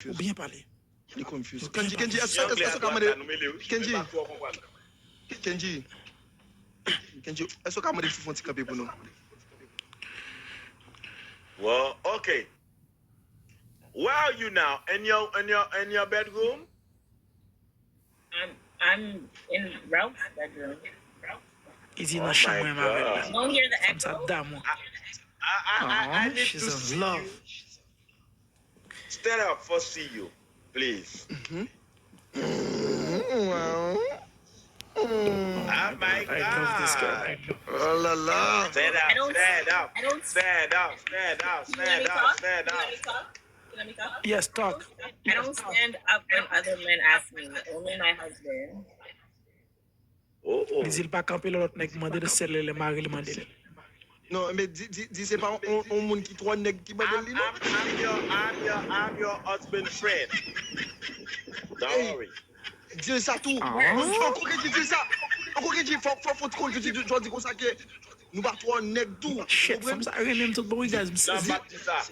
Ou bien parler. Il est confus. Kendji, est-ce que Kendji, Kendji, est-ce que tu fais un petit campé pour nous? Well, okay. Where are you now? In your bedroom? I'm in Ralph's bedroom. Is he not showing my bed? You don't hear the echo? I need She's to in see love. you. Stand up for see you, please. Oh my I love this girl. God. Oh la la. Stand I up, don't- stand up, I don't- stand up, stand up, Can you let me stand up, talk? stand Can you up. let me talk? Can you let me talk? Yes, talk. I don't stand up when other men ask me. Only my husband. Oh, Mais il pas camper l'autre nèg mandé de sceller le mari le mandé. Non, mais dis c'est pas un monde qui trois nèg qui badel li non? I'm your husband's friend. Don't Hey. worry. Dis ça tout. Encore que dis ça. Encore que dis faut que tu dis comme ça que nous pas trois nèg tout. Shit, from ça, rien même tout bon, guys. Don't back to that.